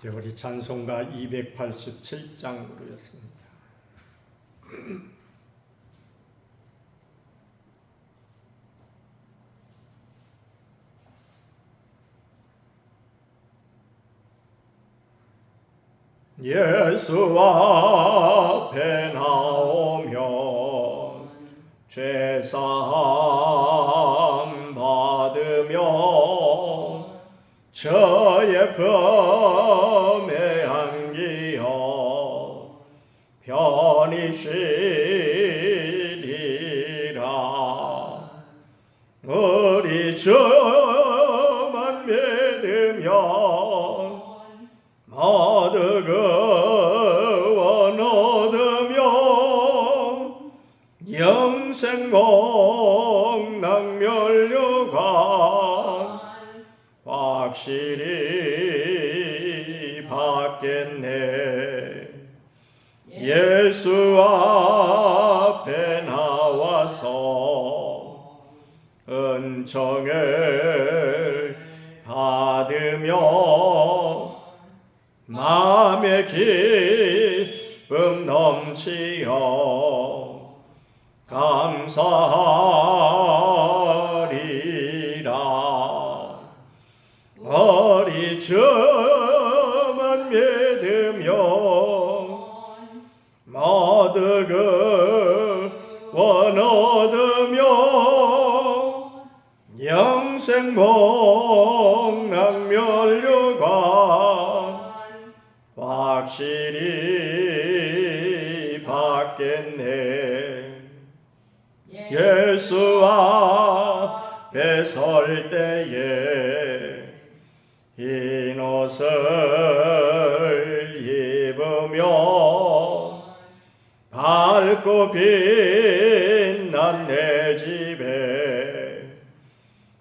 우리 찬송가 287장으로였습니다. 예수 앞에 나오면 죄사함 받으며 저의 범에 안기어 편히 쉬리라. 우리 주만 믿으면 모두 구원 얻으며 영생 복락 면류관 확실히 받겠네. 예수 앞에 나와서 은총을 받으며 마음의 기쁨 넘치어 감사하리라. 우리 주만 믿으며 모두 구원 얻으며 영생 복락 면류관 확실히 받겠네. 예수 앞에 설 때에 흰 옷을 입으며 밝고 빛난 내 집에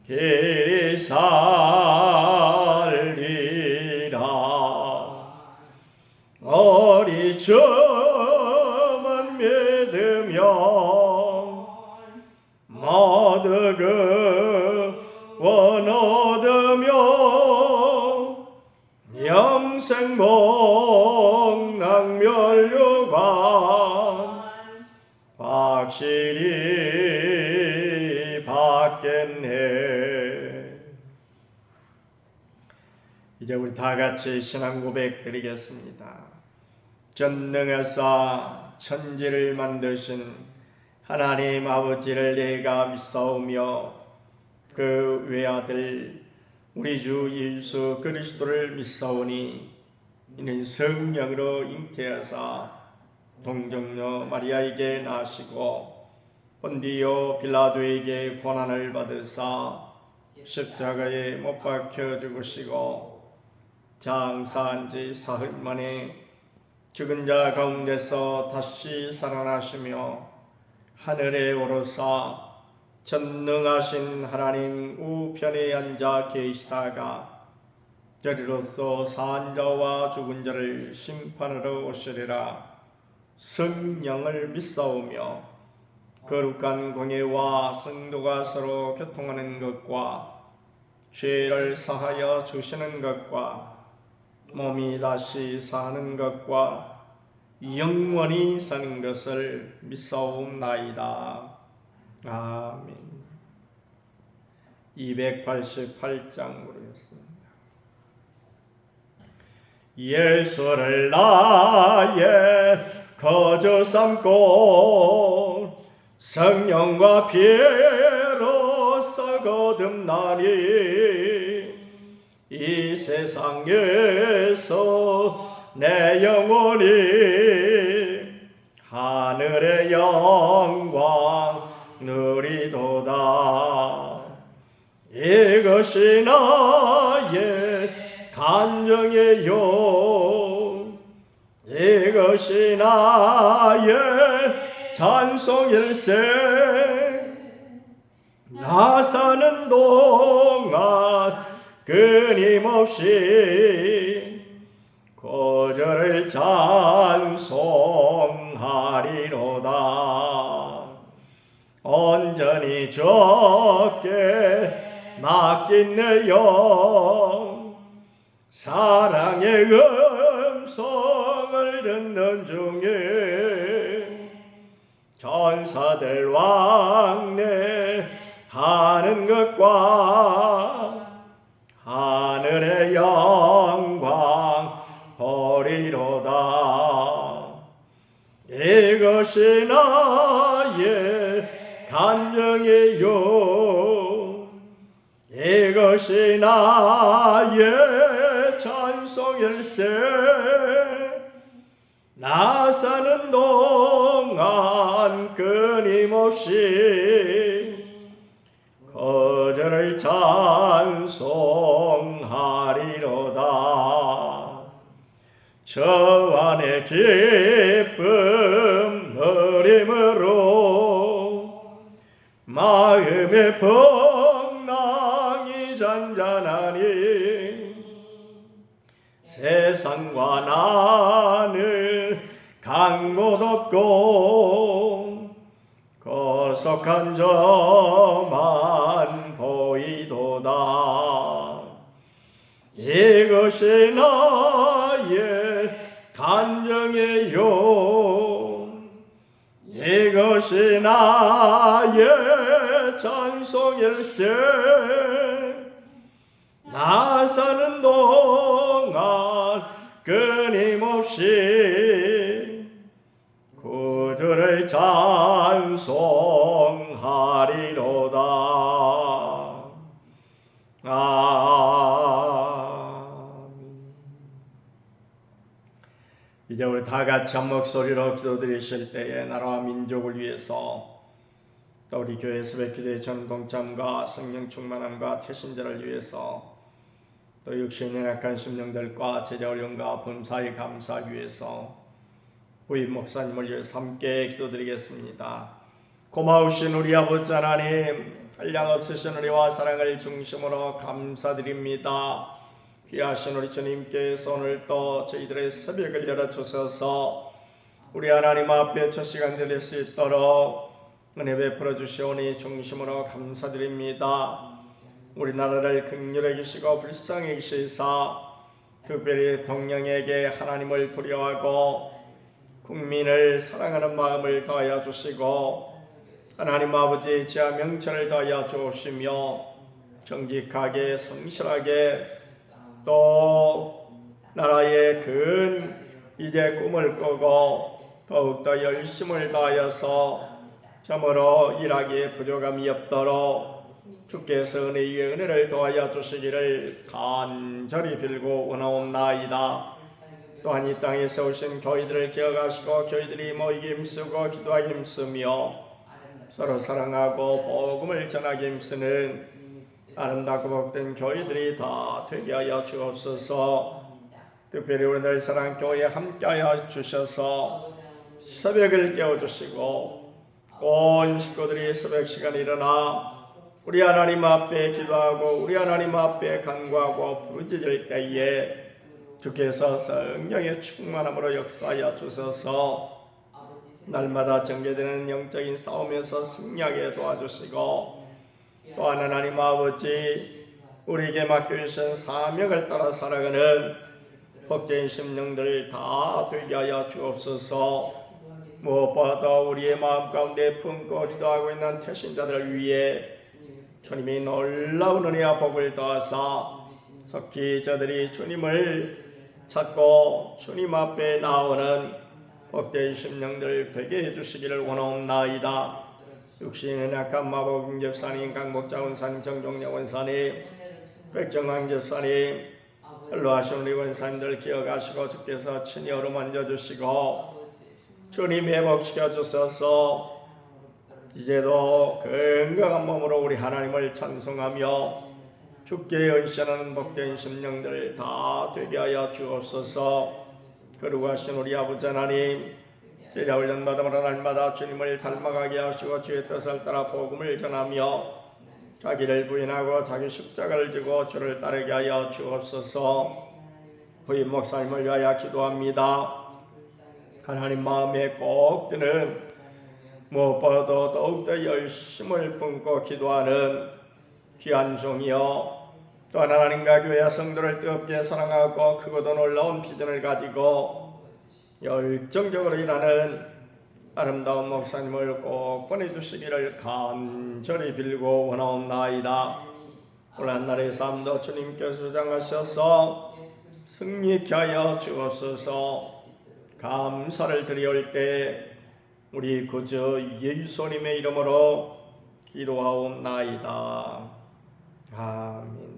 길이 살리라. 우리 주만 믿으며 모두 구원 얻으며 영생 복락 면류관 확실히 받겠네. 이제 우리 다 같이 신앙 고백 드리겠습니다. 전능하사 천지를 만드신 하나님 아버지를 내가 믿사오며 그 외아들 우리 주 예수 그리스도를 믿사오니 이는 성령으로 잉태하사 동정녀 마리아에게 나시고 본디오 빌라도에게 고난을 받으사 십자가에 못 박혀 죽으시고 장사한 지 사흘 만에 죽은 자 가운데서 다시 살아나시며 하늘에 오르사 전능하신 하나님 우편에 앉아 계시다가 저리로서 산 자와 죽은 자를 심판하러 오시리라. 성령을 믿사오며 거룩한 공예와 성도가 서로 교통하는 것과 죄를 사하여 주시는 것과 몸이 다시 사는 것과 영원히 사는 것을 믿사옵나이다. 아멘. 288장으로였습니다. 예수를 나의 거저 삼고 성령과 피로써 거듭나니 이 세상에서 내 영혼이 하늘의 영광 누리도다. 이것이 나의 간증이요 이것이 나의 찬송일세. 나 사는 동안 끊임없이 고저를 찬송하리로다. 온전히 주께 맡긴 내 영 사랑의 음성을 듣는 중에 천사들 왕래하는 것과 하늘의 영광 보리로다. 이것이 나의 간증이요, 이것이 나의 찬송일세. 나 사는 동안 끊임없이 거절을 찬송하리로다. 저 안에 기쁨 누림으로 마음의 풍랑이 잔잔하니 세상과 나는 간 곳 없고 거석한 저만 보이도다. 이것이 나의 간증이요, 이것이 나의 찬송일세. 나 사는 동안 끊임없이 구주를 찬송하리로다. 이제 우리 다 같이 한 목소리로 기도드리실 때에 나라와 민족을 위해서, 또 우리 교회 새벽기도의 전동참과 성령 충만함과 태신자를 위해서, 또 육신의 약한 심령들과 제자 훈련과 범사의 감사 위해서, 부임 목사님을 위해서 함께 기도드리겠습니다. 고마우신 우리 아버지 하나님, 한량없으신 은혜와 사랑을 중심으로 감사드립니다. 귀하신 우리 주님께서 오늘도 저희들의 새벽을 열어주셔서 우리 하나님 앞에 첫 시간 드릴 수 있도록 은혜 베풀어 주시오니 중심으로 감사드립니다. 우리나라를 긍휼히 계시고 불쌍히 계시사 특별히 동양에게 하나님을 두려워하고 국민을 사랑하는 마음을 더하여 주시고 하나님 아버지의 지하 명철을 더하여 주시며 정직하게 성실하게 또 나라의 큰 이제 꿈을 꾸고 더욱더 열심을 다하여서 참으로 일하기에 부족함이 없도록 주께서 은혜 위에 은혜를 더하여 주시기를 간절히 빌고 원하옵나이다. 또한 이 땅에 세우신 교회들을 기억하시고 교회들이 모이기 힘쓰고 기도하기 힘쓰며 서로 사랑하고 복음을 전하기 힘쓰는 아름답고 복된 교회들이 다 되게 하여 주옵소서. 특별히 오늘 사랑교회에 함께하여 주셔서 새벽을 깨워주시고 온 식구들이 새벽 시간에 일어나 우리 하나님 앞에 기도하고 우리 하나님 앞에 간구하고 부르짖을 때에 주께서 성령의 충만함으로 역사하여 주셔서 날마다 전개되는 영적인 싸움에서 승리하게 도와주시고, 또한 하나님 아버지 우리에게 맡겨주신 사명을 따라 살아가는 복된 심령들 다 되게 하여 주옵소서. 무엇보다 우리의 마음 가운데 품고 기도하고 있는 태신자들을 위해 주님이 놀라운 은혜와 복을 더하사 속히 저들이 주님을 찾고 주님 앞에 나오는 복된 심령들 되게 해주시기를 원하옵나이다. 육신의 약한 마법 집사님, 강복자 원사님, 정종래 원사님, 백정왕 집사님, 연로하신 우리 원사님들 기억하시고 주께서 친히 어루만져 주시고 주님 회복시켜 주셔서 이제도 건강한 몸으로 우리 하나님을 찬송하며 주께 은신하는 복된 심령들 다 되게 하여 주옵소서. 거룩하신 우리 아버지 하나님, 제자 훈련마다 날마다 주님을 닮아가게 하시고 주의 뜻을 따라 복음을 전하며 자기를 부인하고 자기 십자가를 지고 주를 따르게 하여 주옵소서. 부임 목사님을 위하여 기도합니다. 하나님 마음에 꼭 드는 무엇보다도 더욱더 열심을 품고 기도하는 귀한 종이여 또 하나님과 교회 성도를 뜨겁게 사랑하고 크고도 놀라운 비전을 가지고 열정적으로 일하는 아름다운 목사님을 꼭 보내주시기를 간절히 빌고 원하옵나이다. 오늘 한날의 삶도 주님께서 주장하셔서 승리케 하여 주옵소서. 감사를 드리올 때 우리 구주 예수님의 이름으로 기도하옵나이다. 아멘.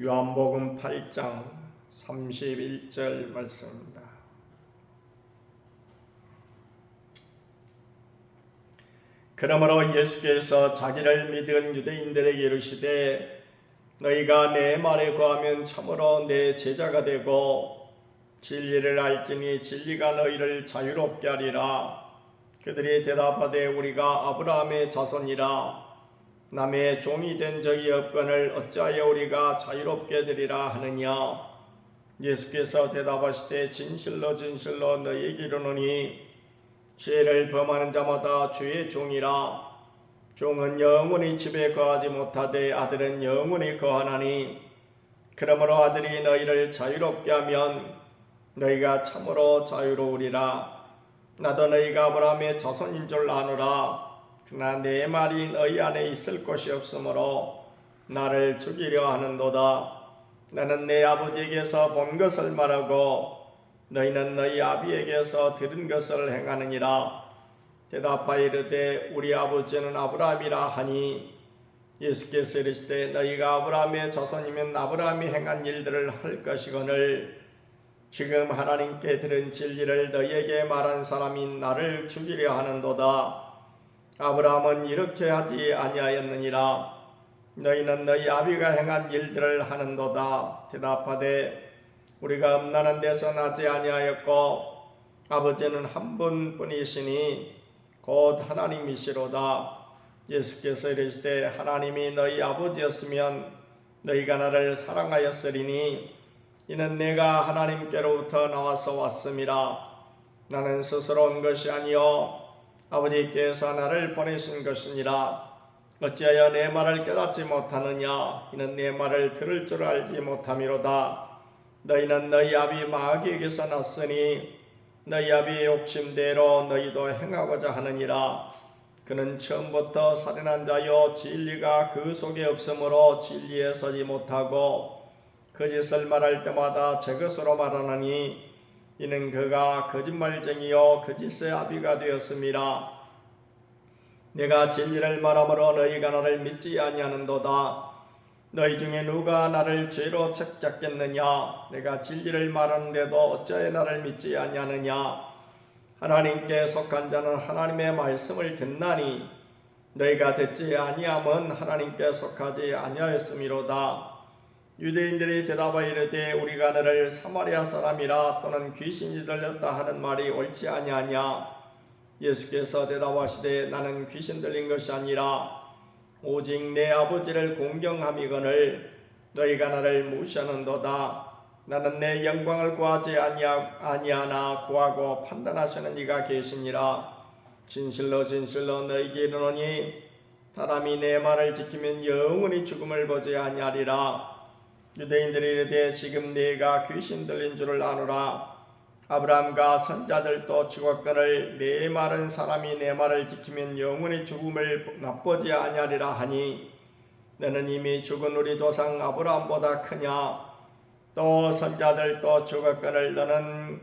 요한복음 8장 31절 말씀입니다. 그러므로 예수께서 자기를 믿은 유대인들에게 이르시되 너희가 내 말에 거하면 참으로 내 제자가 되고 진리를 알지니 진리가 너희를 자유롭게 하리라. 그들이 대답하되 우리가 아브라함의 자손이라 남의 종이 된 적이 없거늘 어찌하여 우리가 자유롭게 되리라 하느냐. 예수께서 대답하시되 진실로 진실로 너희에게 이르노니 죄를 범하는 자마다 죄의 종이라. 종은 영원히 집에 거하지 못하되 아들은 영원히 거하나니 그러므로 아들이 너희를 자유롭게 하면 너희가 참으로 자유로우리라. 나도 너희가 아브라함의 자손인 줄 아노라. 그러나 내 말이 너희 안에 있을 곳이 없으므로 나를 죽이려 하는도다. 나는 내 아버지에게서 본 것을 말하고 너희는 너희 아비에게서 들은 것을 행하느니라. 대답하여 이르되 우리 아버지는 아브라함이라 하니 예수께서 이르시되 너희가 아브라함의 자손이면 아브라함이 행한 일들을 할 것이거늘 지금 하나님께 들은 진리를 너희에게 말한 사람이 나를 죽이려 하는도다. 아브라함은 이렇게 하지 아니하였느니라. 너희는 너희 아비가 행한 일들을 하는도다. 대답하되 우리가 음란한 데서 나지 아니하였고 아버지는 한 분뿐이시니 곧 하나님이시로다. 예수께서 이르시되 하나님이 너희 아버지였으면 너희가 나를 사랑하였으리니 이는 내가 하나님께로부터 나와서 왔음이라. 나는 스스로 온 것이 아니요 아버지께서 나를 보내신 것이니라. 어찌하여 내 말을 깨닫지 못하느냐. 이는 내 말을 들을 줄 알지 못함이로다. 너희는 너희 아비 마귀에게서 났으니 너희 아비의 욕심대로 너희도 행하고자 하느니라. 그는 처음부터 살인한 자요 진리가 그 속에 없으므로 진리에 서지 못하고 거짓을 말할 때마다 제 것으로 말하느니 이는 그가 거짓말쟁이요 거짓의 아비가 되었음이라. 내가 진리를 말하므로 너희가 나를 믿지 아니하는도다. 너희 중에 누가 나를 죄로 책잡겠느냐. 내가 진리를 말하는데도 어찌하여 나를 믿지 아니하느냐. 하나님께 속한 자는 하나님의 말씀을 듣나니 너희가 듣지 아니함은 하나님께 속하지 아니하였음이로다. 유대인들이 대답하여 이르되 우리가 너를 사마리아 사람이라 또는 귀신이 들렸다 하는 말이 옳지 아니하냐. 예수께서 대답하시되 나는 귀신 들린 것이 아니라 오직 내 아버지를 공경함이거늘 너희가 나를 무시하는도다. 나는 내 영광을 구하지 아니하나 구하고 판단하시는 이가 계시니라. 진실로 진실로 너희에게 이르노니 사람이 내 말을 지키면 영원히 죽음을 보지 아니하리라. 유대인들이 이르되 지금 네가 귀신 들린 줄을 아노라. 아브라함과 선자들도 죽었거늘 내 말은 사람이 내 말을 지키면 영원히 죽음을 맛보지 아니하리라 하니 너는 이미 죽은 우리 조상 아브라함보다 크냐. 또 선자들도 죽었거늘 너는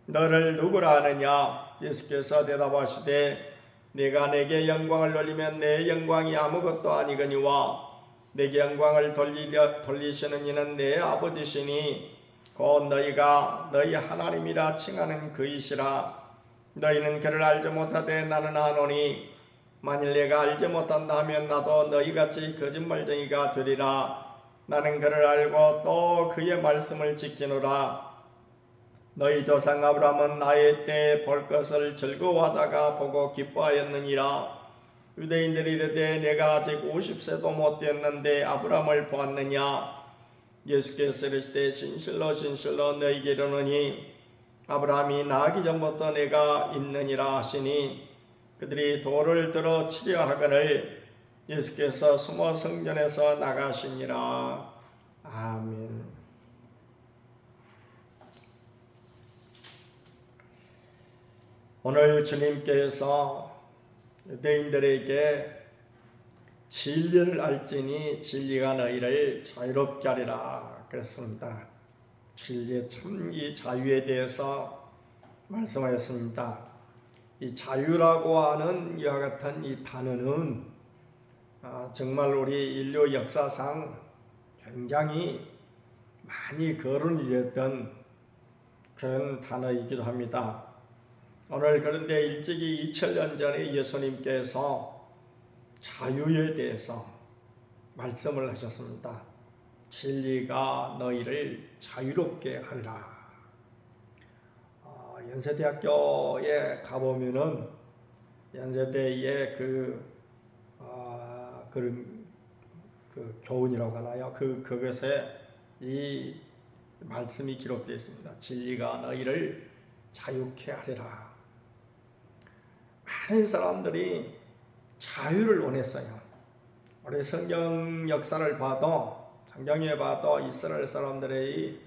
너를 누구라 하느냐. 예수께서 대답하시되 네가 내게 영광을 돌리면 내 영광이 아무것도 아니거니와 내게 영광을 돌리시는 이는 내 아버지시니 곧 너희가 너희 하나님이라 칭하는 그이시라. 너희는 그를 알지 못하되 나는 아노니 만일 내가 알지 못한다 하면 나도 너희같이 거짓말쟁이가 되리라. 나는 그를 알고 또 그의 말씀을 지키노라. 너희 조상 아브라함은 나의 때에 볼 것을 즐거워하다가 보고 기뻐하였느니라. 유대인들이 이르되 내가 아직 50세도 못 되었는데 아브라함을 보았느냐. 예수께서 이르시되 진실로 진실로 너희에게 이르노니 아브라함이 나기 전부터 내가 있느니라 하시니 그들이 돌을 들어 치려 하거늘 예수께서 숨어 성전에서 나가시니라. 아멘. 오늘 주님께서 유대인들에게 진리를 알지니 진리가 너희를 자유롭게 하리라 그랬습니다. 진리의 참 이 자유에 대해서 말씀하였습니다. 이 자유라고 하는 이와 같은 이 단어는 정말 우리 인류 역사상 굉장히 많이 거론이 됐던 그런 단어이기도 합니다. 오늘 그런데 일찍이 2000년 전에 예수님께서 자유에 대해서 말씀을 하셨습니다. 진리가 너희를 자유롭게 하리라. 연세대학교에 가보면은 연세대의 그런 교훈이라고 하나요? 그것에 이 말씀이 기록되어 있습니다. 진리가 너희를 자유케 하리라. 많은 사람들이 자유를 원했어요. 우리 성경 역사를 봐도 성경에 봐도 이스라엘 사람들의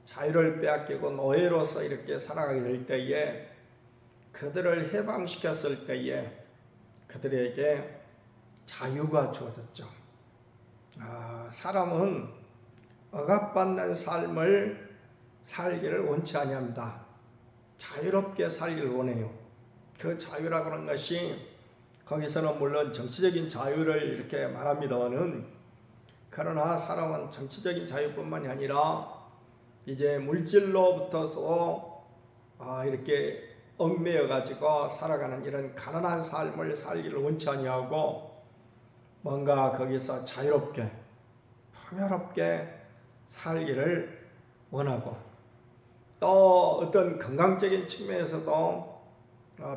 자유를 빼앗기고 노예로서 이렇게 살아가게 될 때에 그들을 해방시켰을 때에 그들에게 자유가 주어졌죠. 사람은 억압받는 삶을 살기를 원치 아니합니다. 자유롭게 살기를 원해요. 그 자유라고 하는 것이 거기서는 물론 정치적인 자유를 이렇게 말합니다만은, 그러나 사람은 정치적인 자유뿐만이 아니라 이제 물질로부터서 이렇게 얽매여 가지고 살아가는 이런 가난한 삶을 살기를 원치 아니하고 뭔가 거기서 자유롭게 풍요롭게 살기를 원하고, 또 어떤 건강적인 측면에서도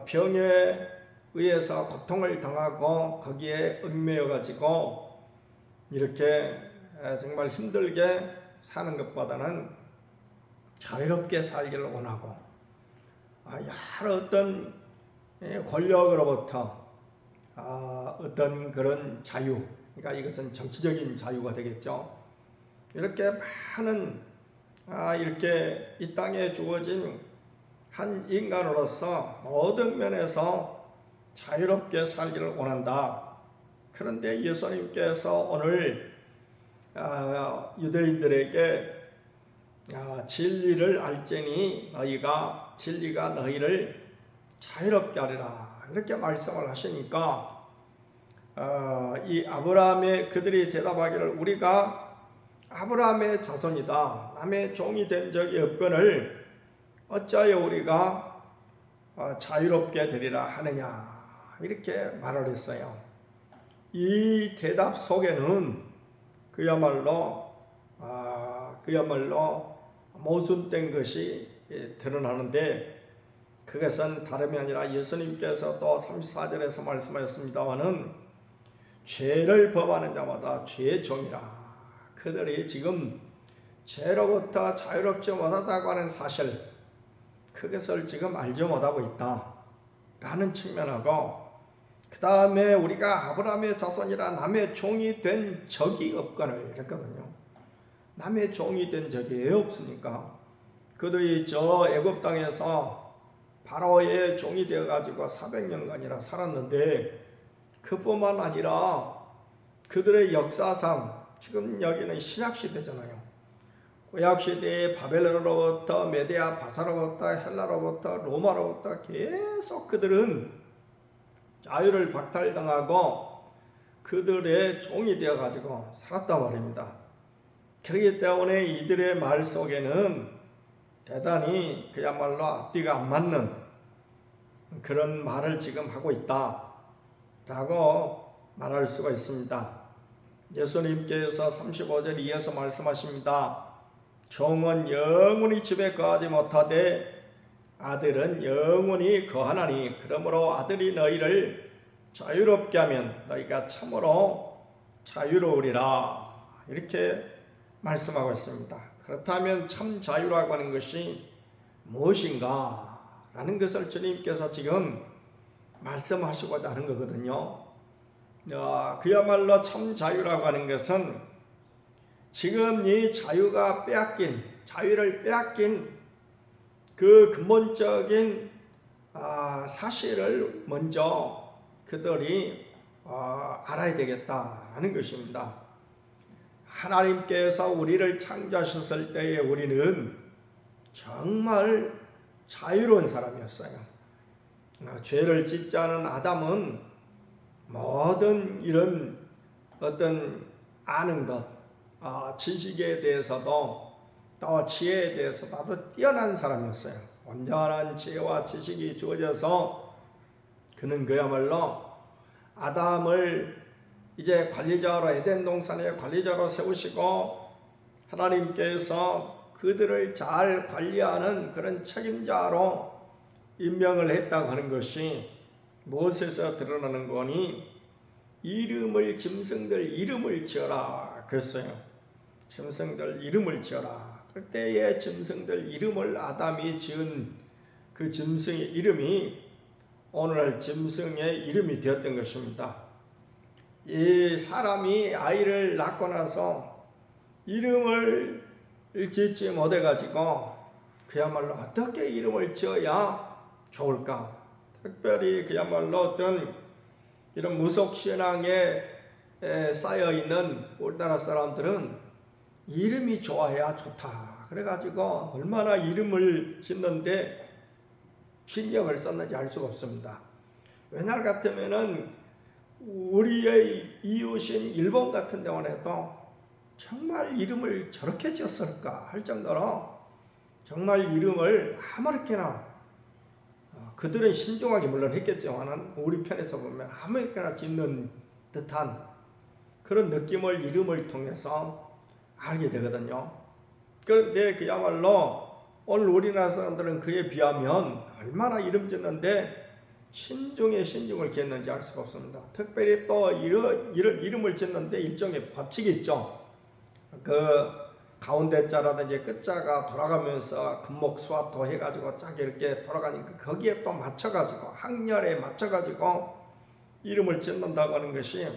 병에 의해서 고통을 당하고 거기에 얽매여 가지고 이렇게 정말 힘들게 사는 것보다는 자유롭게 살기를 원하고, 여러 어떤 권력으로부터 어떤 그런 자유, 그러니까 이것은 정치적인 자유가 되겠죠. 이렇게 많은 이렇게 이 땅에 주어진 한 인간으로서 모든 면에서 자유롭게 살기를 원한다. 그런데 예수님께서 오늘 유대인들에게 진리를 알지니 너희가 진리가 너희를 자유롭게 하리라 이렇게 말씀을 하시니까 이 아브라함의 그들이 대답하기를 우리가 아브라함의 자손이다. 남의 종이 된 적이 없거늘 어찌하여 우리가 자유롭게 되리라 하느냐 이렇게 말을 했어요. 이 대답 속에는 그야말로 모순된 것이 드러나는데, 그것은 다름이 아니라 예수님께서 또 34절에서 말씀하셨습니다마는 죄를 범하는 자마다 죄의 종이라. 그들이 지금 죄로부터 자유롭지 못하다고 하는 사실, 그것을 지금 알지 못하고 있다라는 측면하고, 그 다음에 우리가 아브라함의 자손이라 남의 종이 된 적이 없거늘 했거든요. 남의 종이 된 적이 왜 없습니까? 그들이 저 애굽 땅에서 바로의 종이 되어가지고 400년간이나 살았는데, 그뿐만 아니라 그들의 역사상 지금 여기는 신약시대잖아요. 구약시대의 바벨론으로부터 메데아 바사로부터 헬라로부터 로마로부터 계속 그들은 자유를 박탈당하고 그들의 종이 되어가지고 살았단 말입니다. 그렇기 때문에 이들의 말 속에는 대단히 그야말로 앞뒤가 안 맞는 그런 말을 지금 하고 있다라고 말할 수가 있습니다. 예수님께서 35절 이어서 말씀하십니다. 종은 영원히 집에 거하지 못하되 아들은 영원히 거하나니 그러므로 아들이 너희를 자유롭게 하면 너희가 참으로 자유로우리라 이렇게 말씀하고 있습니다. 그렇다면 참 자유라고 하는 것이 무엇인가 라는 것을 주님께서 지금 말씀하시고자 하는 거거든요. 그야말로 참 자유라고 하는 것은 지금 이 자유를 빼앗긴 그 근본적인 사실을 먼저 그들이 알아야 되겠다라는 것입니다. 하나님께서 우리를 창조하셨을 때에 우리는 정말 자유로운 사람이었어요. 죄를 짓지 않은 아담은 모든 이런 어떤 아는 것, 지식에 대해서도 또 지혜에 대해서도 뛰어난 사람이었어요. 온전한 지혜와 지식이 주어져서 그는 그야말로 아담을 이제 관리자로 에덴 동산의 관리자로 세우시고 하나님께서 그들을 잘 관리하는 그런 책임자로 임명을 했다고 하는 것이 무엇에서 드러나는 거니? 짐승들 이름을 지어라 그랬어요. 짐승들 이름을 지어라. 그때의 짐승들 이름을 아담이 지은 그 짐승의 이름이 오늘날 짐승의 이름이 되었던 것입니다. 이 사람이 아이를 낳고 나서 이름을 짓지 못해가지고 그야말로 어떻게 이름을 지어야 좋을까? 특별히 그야말로 어떤 이런 무속신앙에 쌓여있는 우리나라 사람들은 이름이 좋아야 좋다. 그래가지고 얼마나 이름을 짓는데 신경을 썼는지 알 수가 없습니다. 옛날 같으면은 우리의 이웃인 일본 같은 경우에도 정말 이름을 저렇게 지었을까 할 정도로 정말 이름을 아무렇게나 그들은 신중하게 물론 했겠지만 우리 편에서 보면 아무렇게나 짓는 듯한 그런 느낌을 이름을 통해서 알게 되거든요. 그런데 그야말로 오늘 우리나라 사람들은 그에 비하면 얼마나 이름 짓는데 신중을 기했는지 알 수가 없습니다. 특별히 또 이런 이름을 짓는데 일종의 법칙이 있죠. 그 가운데 자라든지 끝자가 돌아가면서 금목수화토 해가지고 쫙 이렇게 돌아가니까 거기에 또 맞춰가지고 항렬에 맞춰가지고 이름을 짓는다고 하는 것이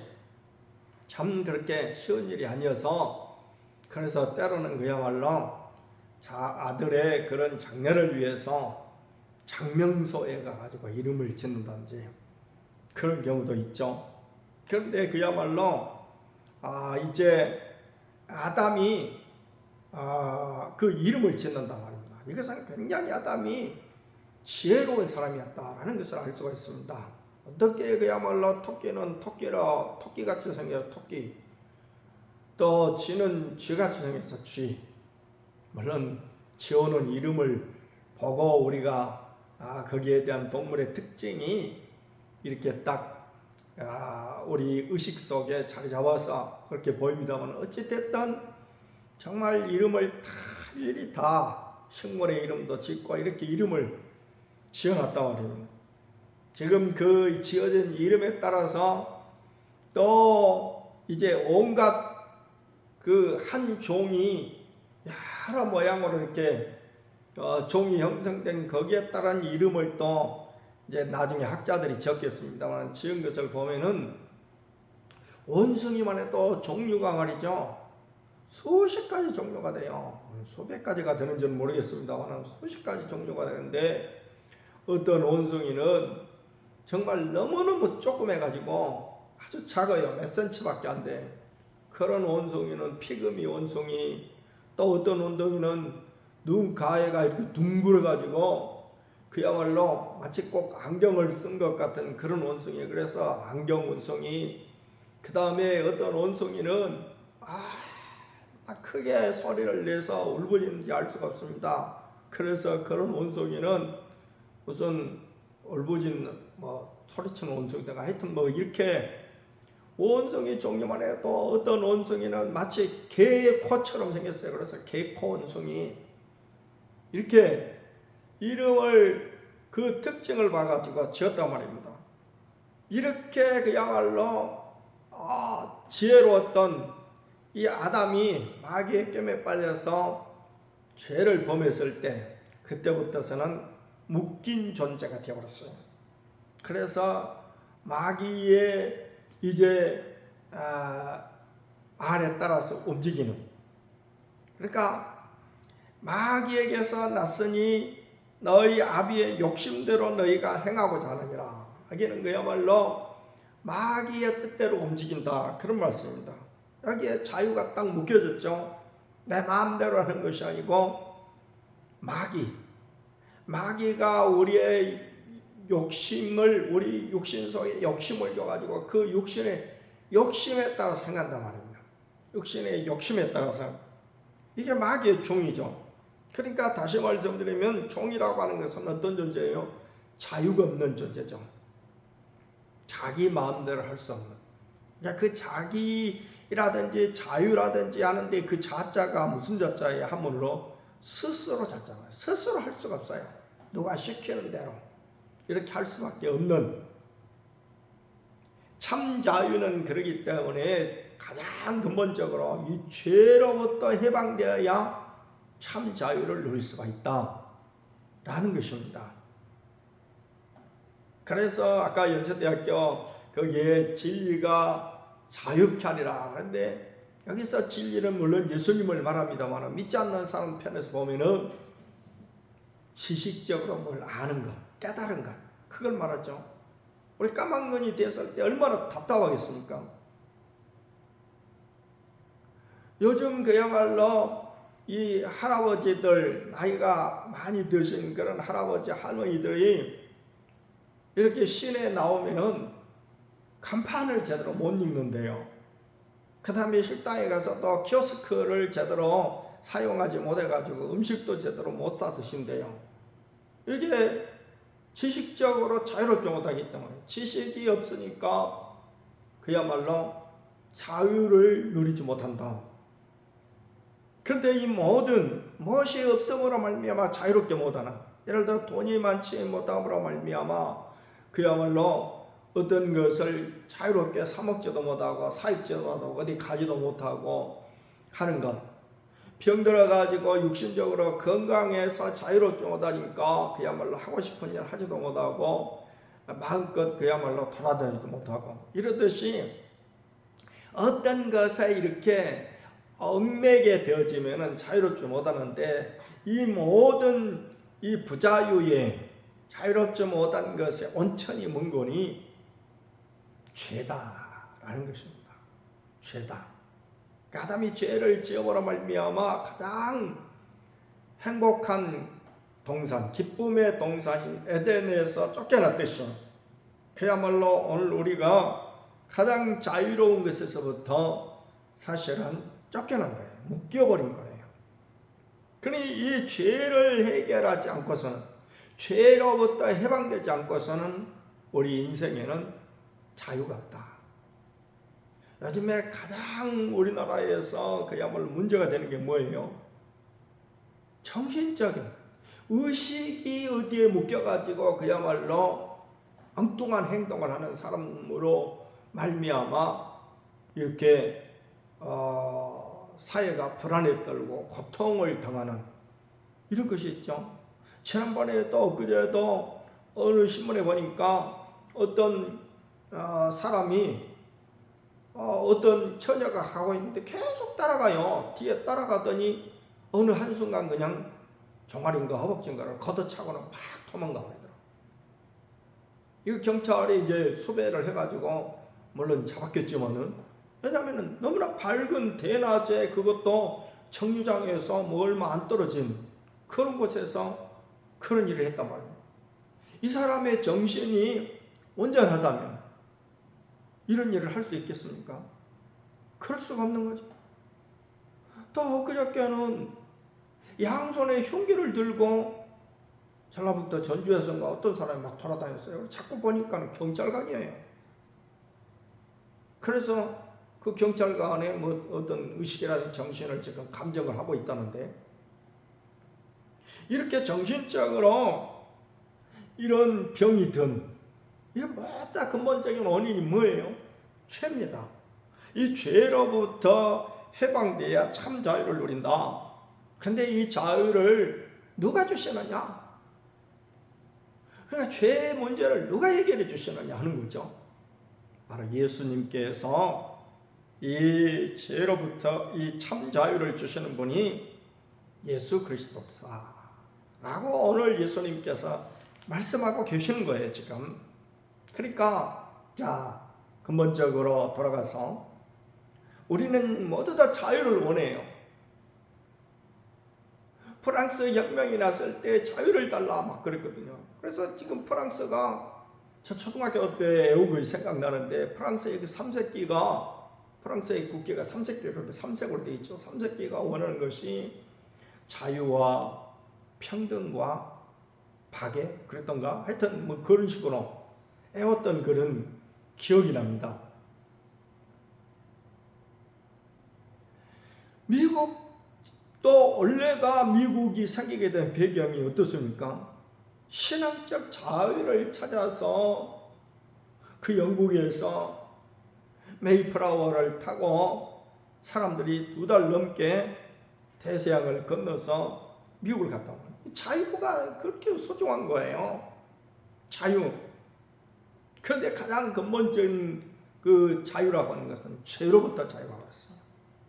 참 그렇게 쉬운 일이 아니어서 그래서 때로는 그야말로 아들의 그런 장래를 위해서 장명소에 가가지고 이름을 짓는다든지 그런 경우도 있죠. 그런데 그야말로 이제 아담이 그 이름을 짓는단 말입니다. 이것은 굉장히 아담이 지혜로운 사람이었다라는 것을 알 수가 있습니다. 어떻게 그야말로 토끼는 토끼같이 생겨 토끼, 또 쥐는 쥐같이 생겨서 쥐. 물론 지어놓은 이름을 보고 우리가 거기에 대한 동물의 특징이 이렇게 딱 우리 의식 속에 자리 잡아서 그렇게 보입니다만 어찌됐든 정말 이름을 일일이 다 식물의 이름도 짓고 이렇게 이름을 지어놨단 말입니다. 지금 그 지어진 이름에 따라서 또 이제 온갖 그 한 종이 여러 모양으로 이렇게 종이 형성된 거기에 따른 이름을 또 이제 나중에 학자들이 지었겠습니다만 지은 것을 보면은 원숭이만 해도 종류가 말이죠. 수십 가지 종류가 돼요. 수백 가지가 되는지는 모르겠습니다만 수십 가지 종류가 되는데 어떤 원숭이는 정말 너무너무 조그매가지고 아주 작아요. 몇 센치밖에 안 돼. 그런 원숭이는 피그미 원숭이, 또 어떤 원숭이는 눈 가해가 이렇게 둥그러가지고 그야말로 마치 꼭 안경을 쓴 것 같은 그런 원숭이. 그래서 안경 원숭이. 그 다음에 어떤 원숭이는 크게 소리를 내서 울부짖는지 알 수가 없습니다. 그래서 그런 원숭이는 무슨 울부짖는 소리치는 원숭이가 하여튼 이렇게 원숭이 종류만 해도 어떤 원숭이는 마치 개의 코처럼 생겼어요. 그래서 개코 원숭이. 이렇게 이름을 그 특징을 봐가지고 지었단 말입니다. 이렇게 그야말로 지혜로웠던 이 아담이 마귀의 꿰매 빠져서 죄를 범했을 때 그때부터서는 묶인 존재가 되어버렸어요. 그래서 마귀의 이제 말에 따라서 움직이는. 그러니까 마귀에게서 났으니 너희 아비의 욕심대로 너희가 행하고자 하느니라. 여기는 그야말로 마귀의 뜻대로 움직인다, 그런 말씀입니다. 여기에 자유가 딱 묶여졌죠. 내 마음대로 하는 것이 아니고 마귀가 우리의 욕심을, 우리 육신 속에 욕심을 줘가지고 그 욕심에 따라서 행한단 말입니다. 육신의 욕심에 따라서. 이게 마귀의 종이죠. 그러니까 다시 말씀드리면 종이라고 하는 것은 어떤 존재예요? 자유가 없는 존재죠. 자기 마음대로 할 수 없는. 그러니까 그 자기라든지 자유라든지 하는데 그 자자가 무슨 자자예요? 한문으로 스스로 자자예요. 스스로 할 수가 없어요. 누가 시키는 대로 이렇게 할 수밖에 없는. 참 자유는 그러기 때문에 가장 근본적으로 이 죄로부터 해방되어야 참 자유를 누릴 수가 있다라는 것입니다. 그래서 아까 연세대학교 거기에 진리가 자유케 하리라. 그런데 여기서 진리는 물론 예수님을 말합니다만 믿지 않는 사람 편에서 보면은 지식적으로 뭘 아는 것, 깨달은 것, 그걸 말하죠. 우리 까막눈이 됐을 때 얼마나 답답하겠습니까? 요즘 그야말로 이 할아버지들, 나이가 많이 드신 그런 할아버지 할머니들이 이렇게 시내에 나오면은 간판을 제대로 못 읽는데요. 그 다음에 식당에 가서 또 키오스크를 제대로 사용하지 못해가지고 음식도 제대로 못 사 드신대요. 이게 지식적으로 자유롭게 못하기 때문에, 지식이 없으니까 그야말로 자유를 누리지 못한다. 그런데 이 모든 무엇이 없음으로 말미암아 자유롭게 못하나, 예를 들어 돈이 많지 못함으로 말미암아 그야말로 어떤 것을 자유롭게 사 먹지도 못하고 사입지도 못하고 어디 가지도 못하고 하는 것, 병들어가지고 육신적으로 건강해서 자유롭지 못하니까 그야말로 하고 싶은 일 하지도 못하고 마음껏 그야말로 돌아다니지도 못하고, 이러듯이 어떤 것에 이렇게 얽매게 되어지면 자유롭지 못하는데, 이 모든 이 부자유에 자유롭지 못한 것의 온천이 뭔거니? 죄다라는 것입니다. 죄다. 아담이 죄를 지음으로 말미암아 가장 행복한 동산, 기쁨의 동산인 에덴에서 쫓겨났듯이, 그야말로 오늘 우리가 가장 자유로운 것에서부터 사실은 쫓겨난 거예요. 묶여버린 거예요. 그러니 이 죄를 해결하지 않고서는, 죄로부터 해방되지 않고서는 우리 인생에는 자유가 없다. 요즘에 가장 우리나라에서 그야말로 문제가 되는 게 뭐예요? 정신적인 의식이 어디에 묶여가지고 그야말로 엉뚱한 행동을 하는 사람으로 말미암아 이렇게 사회가 불안에 떨고 고통을 당하는 이런 것이 있죠. 지난번에 또 엊그제도 어느 신문에 보니까 어떤 사람이 어떤 처녀가 가고 있는데 계속 따라가요. 뒤에 따라가더니 어느 한순간 그냥 종아리인가 허벅지인가를 걷어차고는 막 도망가 버리더라고요. 이거 경찰이 이제 수배를 해가지고 물론 잡았겠지만은, 왜냐하면 너무나 밝은 대낮에, 그것도 정류장에서 뭐 얼마 안 떨어진 그런 곳에서 그런 일을 했단 말입니다. 이 사람의 정신이 온전하다면 이런 일을 할 수 있겠습니까? 그럴 수가 없는 거죠. 또 엊그저께는 양손에 흉기를 들고 전라북도 전주에서인가 어떤 사람이 막 돌아다녔어요. 자꾸 보니까 경찰관이에요. 그래서 그 경찰관의 뭐 어떤 의식이라든지 정신을 지금 감정을 하고 있다는데, 이렇게 정신적으로 이런 병이 든, 이게 뭐다 근본적인 원인이 뭐예요? 죄입니다. 이 죄로부터 해방돼야 참 자유를 누린다. 그런데 이 자유를 누가 주시느냐? 그러니까 죄의 문제를 누가 해결해 주시느냐 하는 거죠. 바로 예수님께서 이 죄로부터 이 참 자유를 주시는 분이 예수 그리스도라고 오늘 예수님께서 말씀하고 계시는 거예요, 지금. 그러니까 자, 근본적으로 돌아가서 우리는 모두 다 자유를 원해요. 프랑스 혁명이 났을 때 자유를 달라 막 그랬거든요. 그래서 지금 프랑스가, 저 초등학교 때 애우고 생각나는데, 프랑스의 그 삼색기가, 프랑스의 국기가 삼색기로, 삼색으로 되어 있죠. 삼색기가 원하는 것이 자유와 평등과 박애 그랬던가, 하여튼 뭐 그런 식으로 애웠던 그런 기억이 납니다. 미국도 원래가 미국이 생기게 된 배경이 어떻습니까? 신앙적 자유를 찾아서 그 영국에서 메이플라워를 타고 사람들이 2달 넘게 대서양을 건너서 미국을 갔다 온 거예요. 자유가 그렇게 소중한 거예요. 자유. 그런데 가장 근본적인 그 자유라고 하는 것은 죄로부터 자유가 왔어요.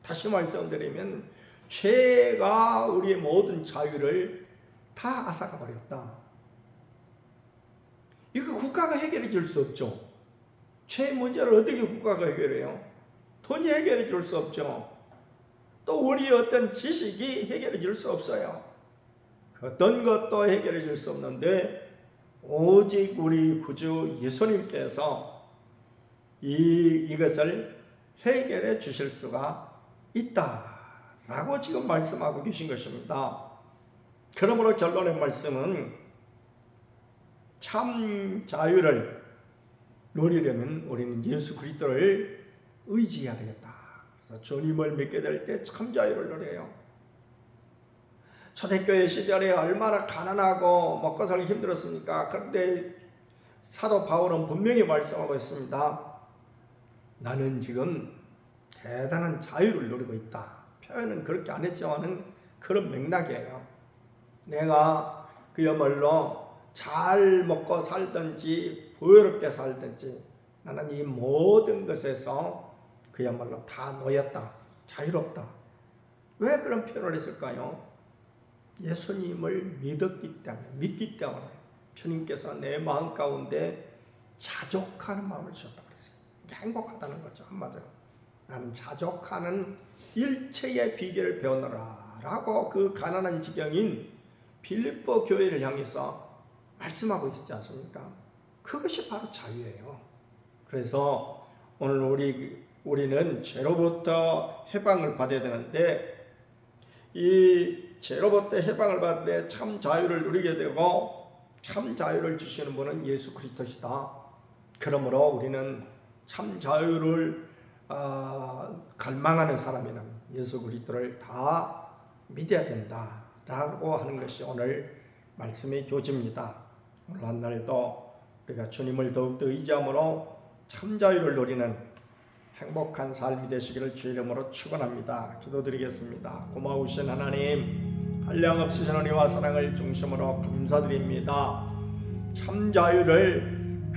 다시 말씀드리면 죄가 우리의 모든 자유를 다 앗아가 버렸다. 이거 국가가 해결해 줄 수 없죠. 죄 문제를 어떻게 국가가 해결해요? 돈이 해결해 줄 수 없죠. 또 우리의 어떤 지식이 해결해 줄 수 없어요. 어떤 것도 해결해 줄 수 없는데 오직 우리 구주 예수님께서 이것을 해결해 주실 수가 있다라고 지금 말씀하고 계신 것입니다. 그러므로 결론의 말씀은 참 자유를 누리려면 우리는 예수 그리스도를 의지해야 되겠다. 그래서 주님을 믿게 될 때 참 자유를 누려요. 초대교회 시절에 얼마나 가난하고 먹고 살기 힘들었습니까? 그런데 사도 바울은 분명히 말씀하고 있습니다. 나는 지금 대단한 자유를 누리고 있다. 표현은 그렇게 안 했지만은 그런 맥락이에요. 내가 그야말로 잘 먹고 살든지 부유롭게 살든지 나는 이 모든 것에서 그야말로 다 놓였다. 자유롭다. 왜 그런 표현을 했을까요? 예수님을 믿기 때문에 주님께서 내 마음 가운데 자족하는 마음을 주셨다고 그랬어요. 행복하다는 거죠, 한마디로. 나는 자족하는 일체의 비결을 배우노라 라고 그 가난한 지경인 빌립보 교회를 향해서 말씀하고 있지 않습니까? 그것이 바로 자유예요. 그래서 오늘 우리는 죄로부터 해방을 받아야 되는데, 이 죄로부터 해방을 받을 때 참 자유를 누리게 되고 참 자유를 주시는 분은 예수 그리스도시다. 그러므로 우리는 참 자유를 갈망하는 사람이는 예수 그리스도를 다 믿어야 된다라고 하는 것이 오늘 말씀의 조지입니다. 오늘 한 날도 우리가 주님을 더욱더 의지함으로 참 자유를 누리는 행복한 삶이 되시기를 주의 이름으로 축원합니다. 기도드리겠습니다. 고마우신 하나님, 한량없으신 은혜와 사랑을 중심으로 감사드립니다. 참 자유를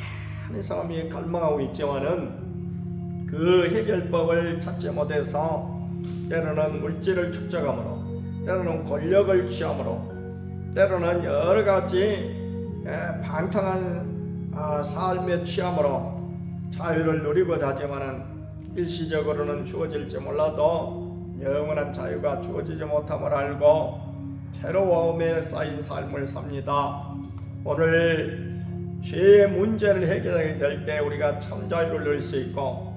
많은 사람이 갈망하고 있지만은 그 해결법을 찾지 못해서 때로는 물질을 축적함으로, 때로는 권력을 취함으로, 때로는 여러 가지 방탕한 삶에 취함으로 자유를 누리고자 하지만은 일시적으로는 주어질지 몰라도 영원한 자유가 주어지지 못함을 알고 괴로움에 쌓인 삶을 삽니다. 오늘 죄의 문제를 해결하게 될 때 우리가 참 자유를 누릴 수 있고,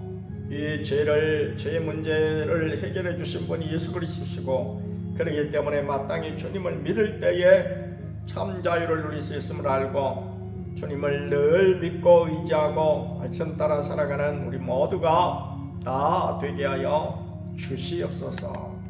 이 죄의 문제를 해결해 주신 분이 예수 그리스도시고, 그렇기 때문에 마땅히 주님을 믿을 때에 참 자유를 누릴 수 있음을 알고 주님을 늘 믿고 의지하고 말씀 따라 살아가는 우리 모두가 다 되게 하여 주시옵소서.